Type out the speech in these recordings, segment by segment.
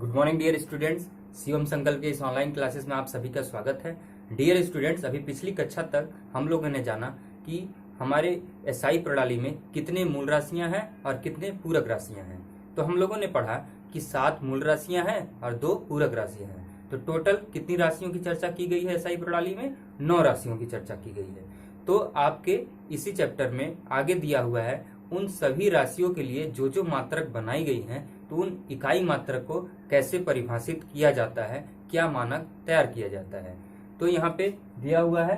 Good morning dear students, Shivam Sankalp के इस online classes में आप सभी का स्वागत है। डियर स्टूडेंट्स, अभी पिछली कक्षा तक हम लोगों ने जाना कि हमारे एसआई प्रणाली में कितने मूल राशियां हैं और कितने पूरक राशियां हैं। तो हम लोगों ने पढ़ा कि 7 मूल राशियां हैं और 2 पूरक राशियां हैं। तो टोटल कितनी राशियों की चर्चा की गई है एसआई प्रणाली में? 9 राशियों की चर्चा की गई है। तो आपके इसी चैप्टर में आगे दिया हुआ है उन सभी राशियों के लिए जो जो मात्रक बनाई गई हैं, तो उन इकाई मात्रक को कैसे परिभाषित किया जाता है, क्या मानक तैयार किया जाता है। तो यहाँ पे दिया हुआ है।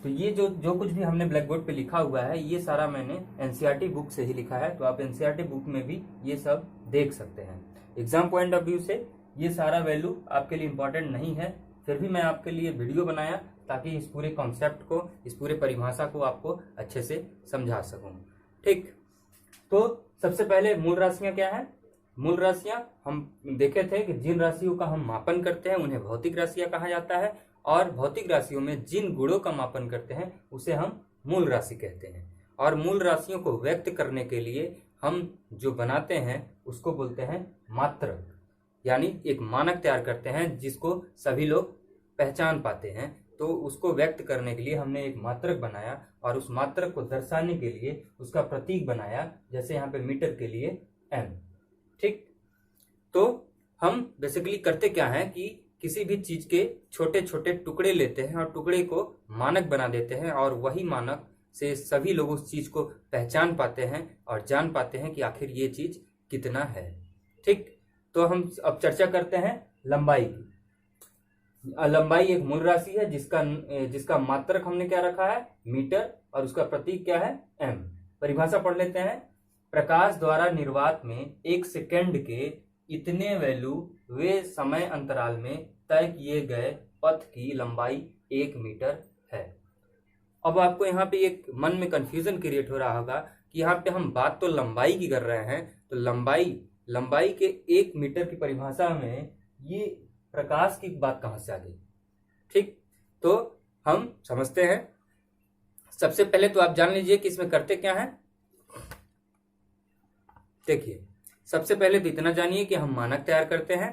तो ये जो कुछ भी हमने ब्लैक बोर्ड पे लिखा हुआ है, ये सारा मैंने एनसीईआरटी बुक से ही लिखा है। तो आप एनसीईआरटी बुक में भी ये सब देख सकते हैं। एग्जाम पॉइंट ऑफ व्यू से ये सारा वैल्यू आपके लिए इंपॉर्टेंट नहीं है, फिर भी मैं आपके लिए वीडियो बनाया ताकि इस पूरे कॉन्सेप्ट को, इस पूरे परिभाषा को आपको अच्छे से समझा सकूं। ठीक, तो सबसे पहले मूल राशियां क्या है? मूल राशियां हम देखे थे कि जिन राशियों का हम मापन करते हैं उन्हें भौतिक राशियां कहा जाता है, और भौतिक राशियों में जिन गुणों का मापन करते हैं उसे हम मूल राशि कहते हैं। और मूल राशियों को व्यक्त करने के लिए हम जो बनाते हैं उसको बोलते हैं मात्रक, यानी एक मानक तैयार करते हैं जिसको सभी लोग पहचान पाते हैं। तो उसको व्यक्त करने के लिए हमने एक मात्रक बनाया और उस मात्रक को दर्शाने के लिए उसका प्रतीक बनाया, जैसे यहाँ पे मीटर के लिए m। ठीक, तो हम बेसिकली करते क्या है कि किसी भी चीज के छोटे छोटे टुकड़े लेते हैं और टुकड़े को मानक बना देते हैं, और वही मानक से सभी लोग उस चीज को पहचान पाते हैं और जान पाते हैं कि आखिर ये चीज कितना है। ठीक, तो हम अब चर्चा करते हैं लंबाई की। लंबाई एक मूल राशि है जिसका मात्रक हमने क्या रखा है? मीटर, और उसका प्रतीक क्या है? m। परिभाषा पढ़ लेते हैं। प्रकाश द्वारा निर्वात में 1 सेकंड के इतने वैल्यू वे समय अंतराल में तय किए गए पथ की लंबाई 1 मीटर है। अब आपको यहाँ पे एक मन में कंफ्यूजन क्रिएट हो रहा होगा कि यहाँ पे हम बात तो लंबाई की कर रहे हैं, तो लंबाई के 1 मीटर की परिभाषा में ये प्रकाश की बात कहां से आ गई? ठीक, तो हम समझते हैं। सबसे पहले तो आप जान लीजिए कि इसमें करते क्या है। देखिए, सबसे पहले तो इतना जानिए कि हम मानक तैयार करते हैं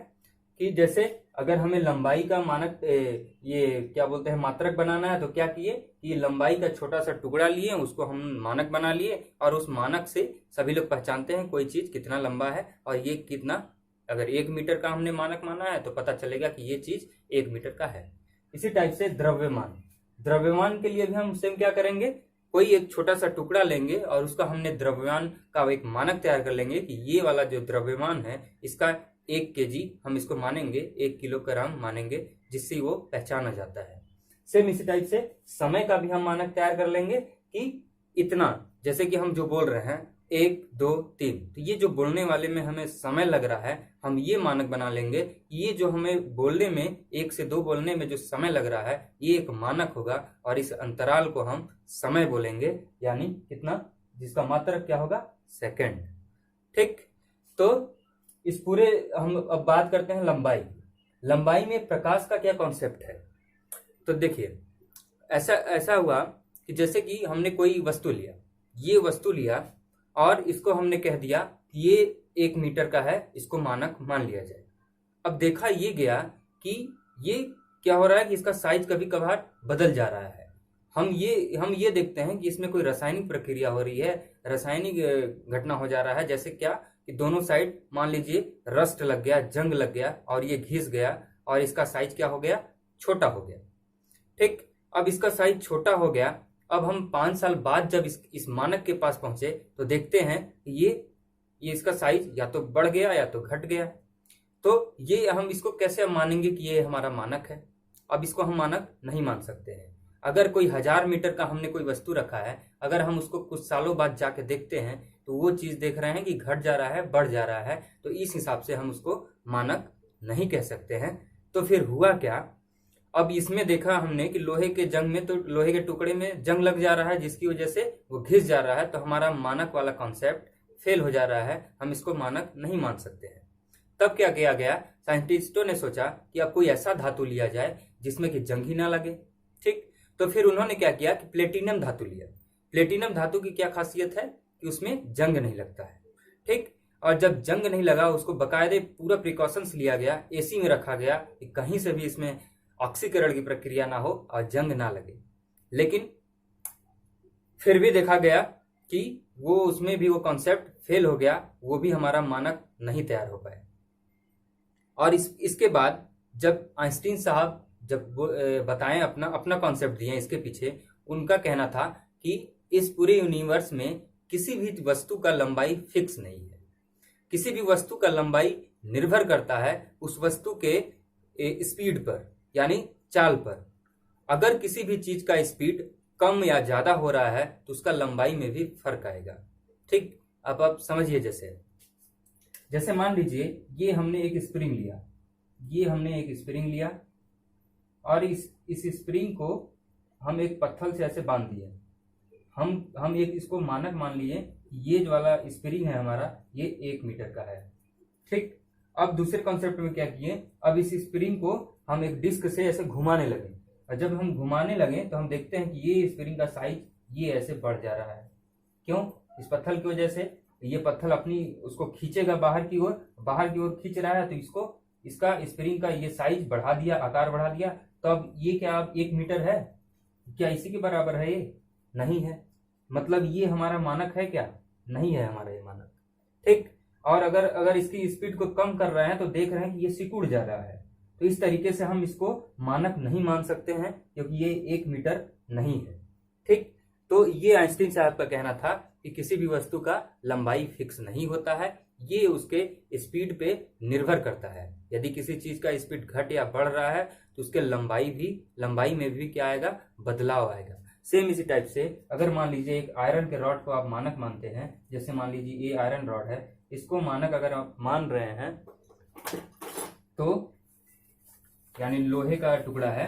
कि जैसे अगर हमें लंबाई का मानक ये क्या बोलते हैं मात्रक बनाना है, तो क्या किए कि लंबाई का छोटा सा टुकड़ा लिए, उसको हम मानक बना लिए, और उस मानक से सभी लोग पहचानते हैं कोई चीज कितना लंबा है और ये कितना। अगर 1 मीटर का हमने मानक माना है तो पता चलेगा कि ये चीज 1 मीटर का है। इसी टाइप से द्रव्यमान के लिए भी हम सेम क्या करेंगे, कोई एक छोटा सा टुकड़ा लेंगे और उसका हमने द्रव्यमान का एक मानक तैयार कर लेंगे कि ये वाला जो द्रव्यमान है इसका 1 kg हम इसको मानेंगे, 1 किलोग्राम मानेंगे, जिससे वो पहचाना जाता है। सेम इसी टाइप से समय का भी हम मानक तैयार कर लेंगे कि इतना, जैसे कि हम जो बोल रहे हैं 1 2 3, तो ये जो बोलने वाले में हमें समय लग रहा है, हम ये मानक बना लेंगे। ये जो हमें बोलने में 1 से 2 बोलने में जो समय लग रहा है ये एक मानक होगा, और इस अंतराल को हम समय बोलेंगे, यानी कितना, जिसका मात्रक क्या होगा? सेकंड। ठीक, तो इस पूरे हम अब बात करते हैं लंबाई में प्रकाश का क्या कॉन्सेप्ट है। तो देखिए, ऐसा हुआ कि जैसे कि हमने कोई वस्तु लिया, ये वस्तु लिया और इसको हमने कह दिया कि ये 1 मीटर का है, इसको मानक मान लिया जाए। अब देखा ये गया कि ये क्या हो रहा है कि इसका साइज कभी कभार बदल जा रहा है। हम ये देखते हैं कि इसमें कोई रासायनिक प्रक्रिया हो रही है, रासायनिक घटना हो जा रहा है। जैसे क्या कि दोनों साइड मान लीजिए रस्ट लग गया, जंग लग गया, और ये घिस गया और इसका साइज क्या हो गया? छोटा हो गया। ठीक, अब इसका साइज छोटा हो गया। अब हम 5 साल बाद जब इस मानक के पास पहुंचे तो देखते हैं ये इसका साइज या तो बढ़ गया या तो घट गया। तो ये हम इसको कैसे मानेंगे कि ये हमारा मानक है? अब इसको हम मानक नहीं मान सकते हैं। अगर कोई 1000 मीटर का हमने कोई वस्तु रखा है, अगर हम उसको कुछ सालों बाद जाके देखते हैं तो वो चीज देख रहे हैं कि घट जा रहा है, बढ़ जा रहा है, तो इस हिसाब से हम उसको मानक नहीं कह सकते हैं। तो फिर हुआ क्या, अब इसमें देखा हमने कि लोहे के जंग में, तो लोहे के टुकड़े में जंग लग जा रहा है जिसकी वजह से वो घिस जा रहा है, तो हमारा मानक वाला कॉन्सेप्ट फेल हो जा रहा है, हम इसको मानक नहीं मान सकते हैं। तब क्या किया गया, साइंटिस्टों ने सोचा कि अब कोई ऐसा धातु लिया जाए जिसमें कि जंग ही ना लगे। ठीक, तो फिर उन्होंने क्या किया कि प्लेटिनम धातु लिया। प्लेटिनम धातु की क्या खासियत है कि उसमें जंग नहीं लगता है। ठीक, और जब जंग नहीं लगा उसको बकायदे पूरा प्रिकॉशंस लिया गया, एसी में रखा गया कि कहीं से भी इसमें ऑक्सीकरण की प्रक्रिया ना हो और जंग ना लगे। लेकिन फिर भी देखा गया कि वो उसमें भी वो कॉन्सेप्ट फेल हो गया, वो भी हमारा मानक नहीं तैयार हो पाया। और इसके बाद जब आइंस्टीन साहब जब बताएं अपना अपना कॉन्सेप्ट दिए इसके पीछे, उनका कहना था कि इस पूरे यूनिवर्स में किसी भी वस्तु का लंबाई फिक्स नहीं है। किसी भी वस्तु का लंबाई निर्भर करता है उस वस्तु के स्पीड पर, यानी चाल पर। अगर किसी भी चीज का स्पीड कम या ज्यादा हो रहा है तो उसका लंबाई में भी फर्क आएगा। ठीक, अब आप समझिए, जैसे मान लीजिए ये हमने एक स्प्रिंग लिया, और इस स्प्रिंग को हम एक पत्थर से ऐसे बांध दिए। हम एक इसको मानक मान लिए, ये जो वाला स्प्रिंग है हमारा ये 1 मीटर का है। ठीक, अब दूसरे कॉन्सेप्ट में क्या किए, अब इस स्प्रिंग को हम एक डिस्क से ऐसे घुमाने लगे, और जब हम घुमाने लगे तो हम देखते हैं कि ये स्प्रिंग का साइज ये ऐसे बढ़ जा रहा है। क्यों? इस पत्थर की वजह से। ये पत्थर अपनी उसको खींचेगा बाहर की ओर खींच रहा है, तो इसका स्प्रिंग का ये साइज बढ़ा दिया, आकार बढ़ा दिया। तो अब ये क्या अब 1 मीटर है? क्या इसी के बराबर है? ये नहीं है। मतलब ये हमारा मानक है क्या? नहीं है हमारा ये मानक। ठीक, और अगर इसकी स्पीड को कम कर रहे हैं तो देख रहे हैं कि ये सिकुड़ जा रहा है। तो इस तरीके से हम इसको मानक नहीं मान सकते हैं, क्योंकि ये 1 मीटर नहीं है। ठीक, तो ये आइंस्टीन साहब का कहना था कि किसी भी वस्तु का लंबाई फिक्स नहीं होता है, ये उसके स्पीड पे निर्भर करता है। यदि किसी चीज का स्पीड घट या बढ़ रहा है तो उसके लंबाई में भी क्या आएगा? बदलाव आएगा। सेम इसी टाइप से अगर मान लीजिए एक आयरन के रॉड को आप मानक मानते हैं, जैसे मान लीजिए ये आयरन रॉड है, इसको मानक अगर आप मान रहे हैं तो यानी लोहे का टुकड़ा है,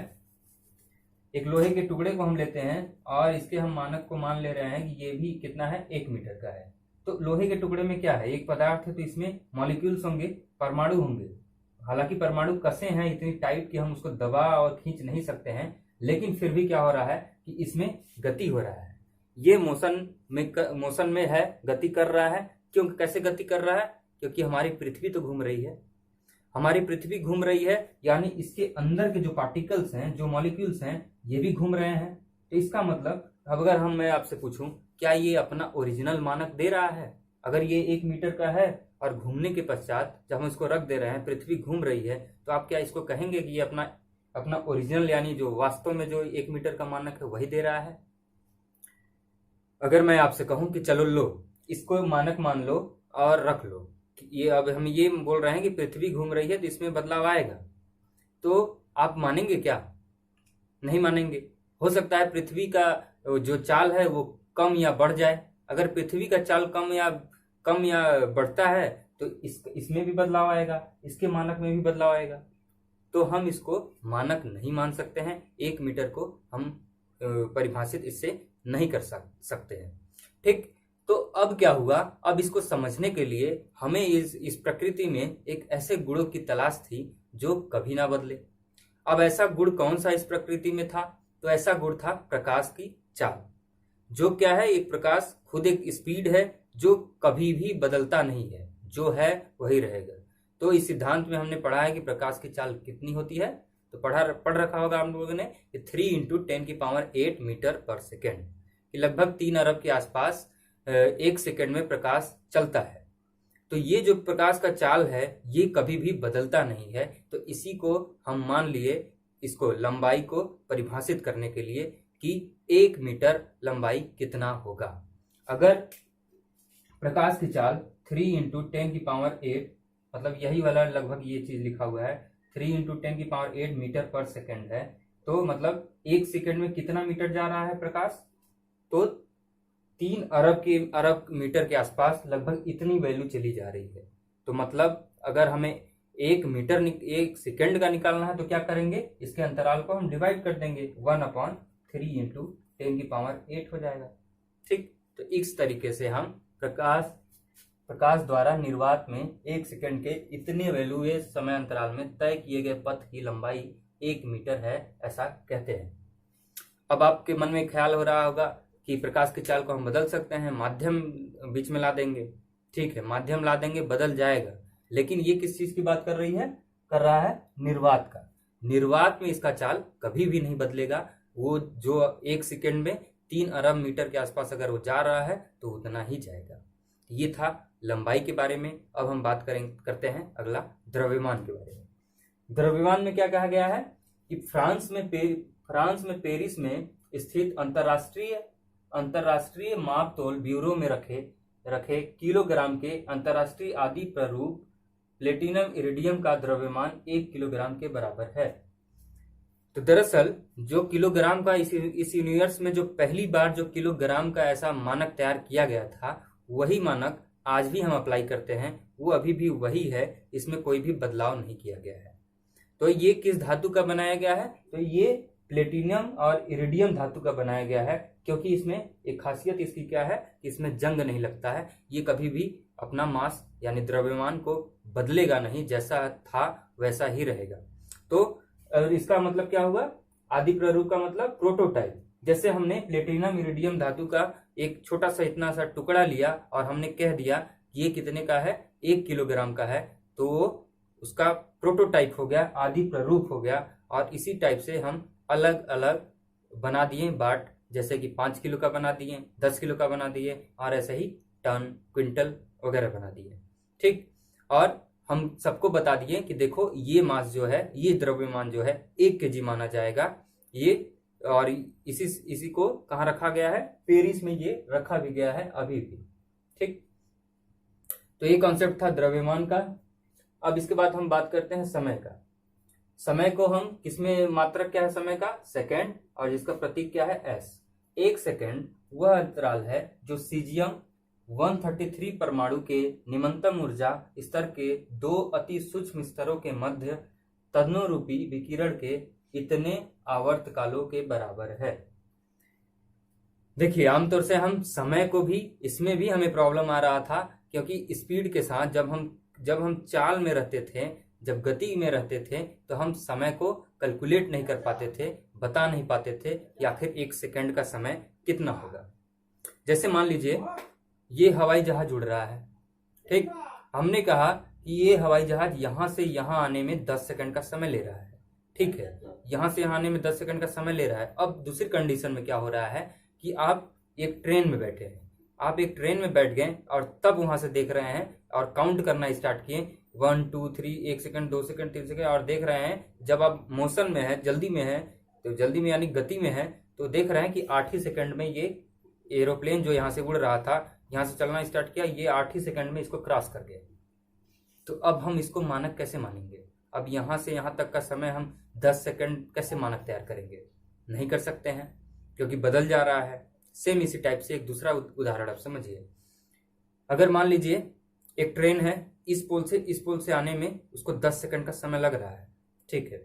एक लोहे के टुकड़े को हम लेते हैं और इसके हम मानक को मान ले रहे हैं कि ये भी कितना है? 1 मीटर का है। तो लोहे के टुकड़े में क्या है? एक पदार्थ है, तो इसमें मॉलिक्यूल्स होंगे, परमाणु होंगे। हालांकि परमाणु कसे हैं इतनी टाइट कि हम उसको दबा और खींच नहीं सकते हैं, लेकिन फिर भी क्या हो रहा है कि इसमें गति हो रहा है। ये मोशन में है, गति कर रहा है। क्यों? कैसे गति कर रहा है? क्योंकि हमारी पृथ्वी तो घूम रही है। हमारी पृथ्वी घूम रही है, यानी इसके अंदर के जो पार्टिकल्स हैं, जो मॉलिक्यूल्स हैं, ये भी घूम रहे हैं। तो इसका मतलब अब अगर मैं आपसे पूछूं, क्या ये अपना ओरिजिनल मानक दे रहा है? अगर ये 1 मीटर का है और घूमने के पश्चात जब हम इसको रख दे रहे हैं, पृथ्वी घूम रही है, तो आप क्या इसको कहेंगे कि ये अपना ओरिजिनल यानी जो वास्तव में जो 1 मीटर का मानक है वही दे रहा है? अगर मैं आपसे कहूं कि चलो लो इसको मानक मान लो और रख लो, ये अब हम ये बोल रहे हैं कि पृथ्वी घूम रही है तो इसमें बदलाव आएगा, तो आप मानेंगे क्या? नहीं मानेंगे। हो सकता है पृथ्वी का जो चाल है वो कम या बढ़ जाए। अगर पृथ्वी का चाल कम या बढ़ता है तो इसमें भी बदलाव आएगा, इसके मानक में भी बदलाव आएगा। तो हम इसको मानक नहीं मान सकते हैं। 1 मीटर को हम परिभाषित इससे नहीं कर सकते हैं। ठीक, तो अब क्या हुआ? अब इसको समझने के लिए हमें इस प्रकृति में एक ऐसे गुणों की तलाश थी जो कभी ना बदले। अब ऐसा गुण कौन सा इस प्रकृति में था? तो ऐसा गुण था प्रकाश की चाल। जो क्या है? एक प्रकाश खुद एक स्पीड है जो कभी भी बदलता नहीं है, जो है वही रहेगा। तो इस सिद्धांत में हमने पढ़ा है कि प्रकाश की चाल कितनी होती है, तो पढ़ रखा होगा हम लोगों ने कि 3 × 10⁸ मीटर पर सेकेंड, कि लगभग 3 अरब के आसपास 1 सेकेंड में प्रकाश चलता है। तो ये जो प्रकाश का चाल है ये कभी भी बदलता नहीं है। तो इसी को हम मान लिए, इसको लंबाई को परिभाषित करने के लिए कि 1 मीटर लंबाई कितना होगा। अगर प्रकाश की चाल 3 × 10⁸, मतलब यही वाला लगभग ये चीज लिखा हुआ है, 3 × 10⁸ मीटर पर सेकेंड है, तो मतलब 1 सेकेंड में कितना मीटर जा रहा है प्रकाश? तो 3 अरब मीटर के आसपास लगभग इतनी वैल्यू चली जा रही है। तो मतलब अगर हमें 1 सेकेंड का निकालना है तो क्या करेंगे? इसके अंतराल को हम डिवाइड कर देंगे, 1/3 × 10⁸ हो जाएगा। ठीक, तो इस तरीके से हम प्रकाश द्वारा निर्वात में 1 सेकेंड के इतने वैल्यू समय अंतराल में तय किए गए पथ की लंबाई 1 मीटर है, ऐसा कहते हैं। अब आपके मन में ख्याल हो रहा होगा कि प्रकाश की चाल को हम बदल सकते हैं, माध्यम बीच में ला देंगे। ठीक है, माध्यम ला देंगे, बदल जाएगा। लेकिन ये किस चीज की बात कर रहा है निर्वात का। निर्वात में इसका चाल कभी भी नहीं बदलेगा। वो जो 1 सेकंड में 3 अरब मीटर के आसपास अगर वो जा रहा है तो उतना ही जाएगा। ये था लंबाई के बारे में। अब हम बात करते हैं अगला द्रव्यमान के बारे में। द्रव्यमान में क्या कहा गया है कि फ्रांस में पेरिस में स्थित अंतरराष्ट्रीय मापतोल ब्यूरो में रखे किलोग्राम के अंतरराष्ट्रीय आदि प्रारूप प्लेटिनम इरिडियम का द्रव्यमान 1 किलोग्राम के बराबर है। तो दरअसल जो किलोग्राम का इस यूनिवर्स में जो पहली बार जो किलोग्राम का ऐसा मानक तैयार किया गया था, वही मानक आज भी हम अप्लाई करते हैं, वो अभी भी वही है, इसमें कोई भी बदलाव नहीं किया गया है। तो ये किस धातु का बनाया गया है? तो ये प्लेटिनम और इरिडियम धातु का बनाया गया है, क्योंकि इसमें एक खासियत इसकी क्या है कि इसमें जंग नहीं लगता है। ये कभी भी अपना मास यानी द्रव्यमान को बदलेगा नहीं, जैसा था वैसा ही रहेगा। तो इसका मतलब क्या हुआ? आदि प्रारूप का मतलब प्रोटोटाइप। जैसे हमने प्लेटिनम इरिडियम धातु का एक छोटा सा इतना सा टुकड़ा लिया और हमने कह दिया कि ये कितने का है, 1 किलोग्राम का है, तो उसका प्रोटोटाइप हो गया, आदि प्रारूप हो गया। और इसी टाइप से हम अलग अलग बना दिए बाट, जैसे कि 5 किलो का बना दिए, 10 किलो का बना दिए, और ऐसे ही टन, क्विंटल वगैरह बना दिए। ठीक, और हम सबको बता दिए कि देखो ये मास जो है, ये द्रव्यमान जो है 1 केजी माना जाएगा ये। और इसी को कहाँ रखा गया है? पेरिस में ये रखा भी गया है अभी भी। ठीक, तो ये कॉन्सेप्ट था द्रव्यमान का। अब इसके बाद हम बात करते हैं समय का। समय को हम किसमें मात्रक क्या है समय का? सेकंड, और जिसका प्रतीक क्या है? एस। 1 सेकंड वह अंतराल है जो सीजियम 133 परमाणु के निम्नतम ऊर्जा स्तर के 2 अति सूक्ष्म स्तरों के मध्य तदनुरूपी विकिरण के इतने आवर्तकालों के बराबर है। देखिए, आमतौर से हम समय को भी, इसमें भी हमें प्रॉब्लम आ रहा था, क्योंकि स्पीड के साथ जब हम चाल में रहते थे, जब गति में रहते थे, तो हम समय को कैलकुलेट नहीं कर पाते थे, बता नहीं पाते थे कि आखिर 1 सेकंड का समय कितना होगा। जैसे मान लीजिए ये हवाई जहाज उड़ रहा है। ठीक, हमने कहा कि ये हवाई जहाज यहां से यहां आने में 10 सेकंड का समय ले रहा है। ठीक है, यहां से यहां आने में 10 सेकंड का समय ले रहा है। अब दूसरी कंडीशन में क्या हो रहा है कि आप एक ट्रेन में बैठे हैं, आप एक ट्रेन में बैठ गए और तब वहां से देख रहे हैं और काउंट करना स्टार्ट किए, 1 2 3, 1 सेकंड, 2 सेकंड, 3 सेकंड, और देख रहे हैं जब आप मोशन में है, जल्दी में है, तो जल्दी में यानी गति में है, तो देख रहे हैं कि 8 ही सेकंड में ये एरोप्लेन जो यहाँ से उड़ रहा था, यहाँ से चलना स्टार्ट किया, ये 8 ही सेकंड में इसको क्रॉस कर गया। तो अब हम इसको मानक कैसे मानेंगे? अब यहाँ से यहाँ तक का समय हम 10 सेकंड कैसे मानक तैयार करेंगे? नहीं कर सकते हैं, क्योंकि बदल जा रहा है। सेम इसी टाइप से एक दूसरा उदाहरण आप समझिए। अगर मान लीजिए एक ट्रेन है, इस पोल से आने में उसको 10 सेकंड का समय लग रहा है। ठीक है,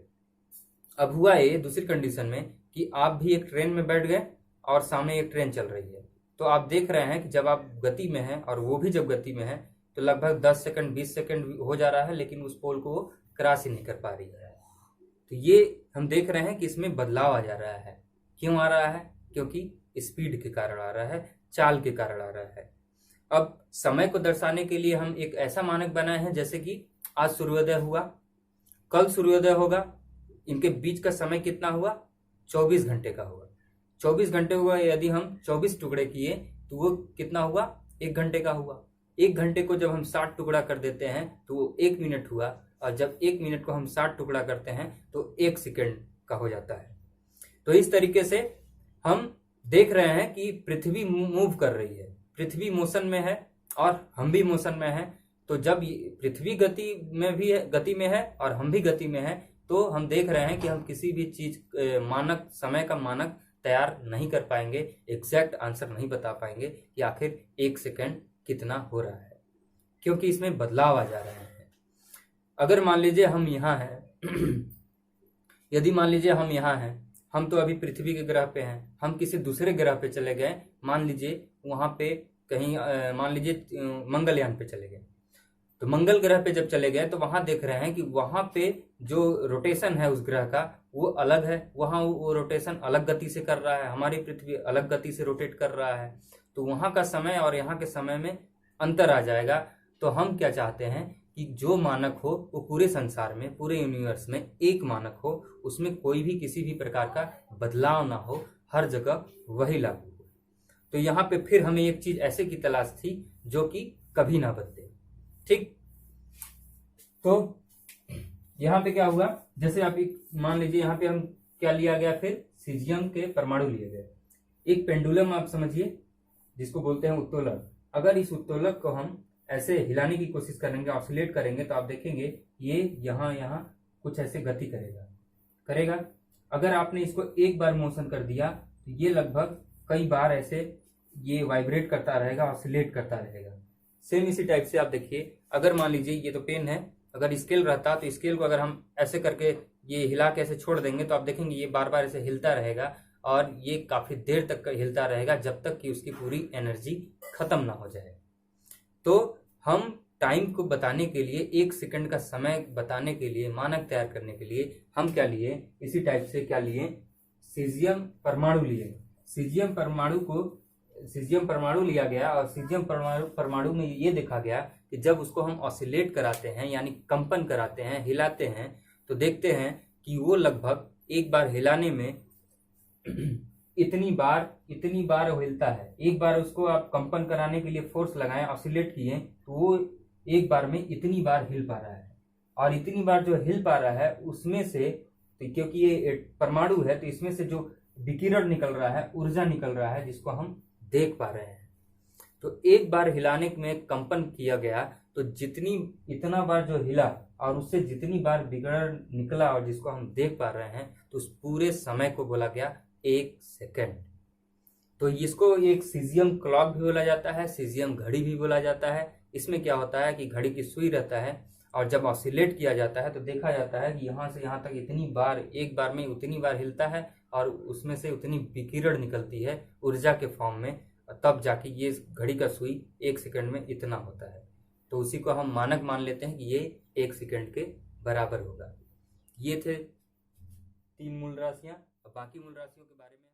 अब हुआ ये दूसरी कंडीशन में कि आप भी एक ट्रेन में बैठ गए और सामने एक ट्रेन चल रही है, तो आप देख रहे हैं कि जब आप गति में हैं और वो भी जब गति में है, तो लगभग 10 सेकंड 20 सेकंड हो जा रहा है, लेकिन उस पोल को वो क्रॉस ही नहीं कर पा रही है। तो ये हम देख रहे हैं कि इसमें बदलाव आ जा रहा है। क्यों आ रहा है? क्योंकि स्पीड के कारण आ रहा है, चाल के कारण आ रहा है। अब समय को दर्शाने के लिए हम एक ऐसा मानक बनाए हैं, जैसे कि आज सूर्योदय हुआ, कल सूर्योदय होगा, इनके बीच का समय कितना हुआ? 24 घंटे का हुआ। 24 घंटे हुआ, यदि हम 24 टुकड़े किए तो वो कितना हुआ? 1 घंटे का हुआ। 1 घंटे को जब हम 60 टुकड़ा कर देते हैं तो वो 1 मिनट हुआ, और जब 1 मिनट को हम 60 टुकड़ा करते हैं तो 1 सेकंड का हो जाता है। तो इस तरीके से हम देख रहे हैं कि पृथ्वी मूव कर रही है, पृथ्वी मोशन में है और हम भी मोशन में है। तो जब पृथ्वी गति में है और हम भी गति में है, तो हम देख रहे हैं कि हम किसी भी चीज मानक, समय का मानक तैयार नहीं कर पाएंगे, एग्जैक्ट आंसर नहीं बता पाएंगे कि आखिर 1 सेकंड कितना हो रहा है, क्योंकि इसमें बदलाव आ जा रहे हैं। अगर मान लीजिए हम यहाँ हैं यदि मान लीजिए हम यहाँ हैं, हम तो अभी पृथ्वी के ग्रह पे हैं, हम किसी दूसरे ग्रह पे चले गए, मान लीजिए वहां पे कहीं मान लीजिए मंगलयान पे चले गए, तो मंगल ग्रह पे जब चले गए तो वहां देख रहे हैं कि वहां पे जो रोटेशन है उस ग्रह का वो अलग है, वहां वो रोटेशन अलग गति से कर रहा है, हमारी पृथ्वी अलग गति से रोटेट कर रहा है। तो वहां का समय और यहाँ के समय में अंतर आ जाएगा। तो हम क्या चाहते हैं कि जो मानक हो वो पूरे संसार में, पूरे यूनिवर्स में एक मानक हो, उसमें कोई भी किसी भी प्रकार का बदलाव ना हो, हर जगह वही लागू हो। तो यहाँ पे फिर हमें एक चीज ऐसे की तलाश थी जो कि कभी ना बदले। ठीक, तो यहाँ पे क्या हुआ, जैसे आप मान लीजिए यहाँ पे हम क्या लिया गया, फिर सीजियम के परमाणु लिए गए। एक पेंडुलम आप समझिए जिसको बोलते हैं उत्तोलक। अगर इस उत्तोलक को हम ऐसे हिलाने की कोशिश करेंगे, ऑसिलेट करेंगे, तो आप देखेंगे ये यहाँ यहाँ कुछ ऐसे गति करेगा। अगर आपने इसको एक बार मोशन कर दिया तो ये लगभग कई बार ऐसे ये वाइब्रेट करता रहेगा, ऑसिलेट करता रहेगा। सेम इसी टाइप से आप देखिए, अगर मान लीजिए ये तो पेन है, अगर स्केल रहता तो स्केल को अगर हम ऐसे करके ये हिला के ऐसे छोड़ देंगे तो आप देखेंगे ये बार बार ऐसे हिलता रहेगा और ये काफी देर तक हिलता रहेगा जब तक कि उसकी पूरी एनर्जी खत्म ना हो जाए। तो हम टाइम को बताने के लिए, 1 सेकंड का समय बताने के लिए, मानक तैयार करने के लिए हम क्या लिए, इसी टाइप से क्या लिए, सीजियम परमाणु लिए। सीजियम परमाणु लिया गया और सीजियम परमाणु में ये देखा गया कि जब उसको हम ऑसिलेट कराते हैं यानी कंपन कराते हैं, हिलाते हैं, तो देखते हैं कि वो लगभग एक बार हिलाने में इतनी बार वो हिलता है। एक बार उसको आप कंपन कराने के लिए फोर्स लगाएं, ऑसिलेट किए, तो वो एक बार में इतनी बार हिल पा रहा है। और इतनी बार जो हिल पा रहा है उसमें से, तो क्योंकि ये परमाणु है तो इसमें से जो विकिरण निकल रहा है, ऊर्जा निकल रहा है, जिसको हम देख पा रहे हैं। तो एक बार हिलाने में कंपन किया गया तो इतना बार जो हिला और उससे जितनी बार विकिरण निकला और जिसको हम देख पा रहे हैं, तो उस पूरे समय को बोला गया 1 सेकंड। तो इसको एक सीजियम क्लॉक भी बोला जाता है, सीजियम घड़ी भी बोला जाता है। इसमें क्या होता है कि घड़ी की सुई रहता है और जब ऑसिलेट किया जाता है तो देखा जाता है कि यहाँ से यहाँ तक इतनी बार, एक बार में उतनी बार हिलता है और उसमें से उतनी विकिरण निकलती है ऊर्जा के फॉर्म में, तब जाके ये घड़ी का सुई 1 सेकंड में इतना होता है। तो उसी को हम मानक मान लेते हैं कि ये 1 सेकंड के बराबर होगा। ये थे 3 मूल राशियां। अब बाकी मूल राशियों के बारे में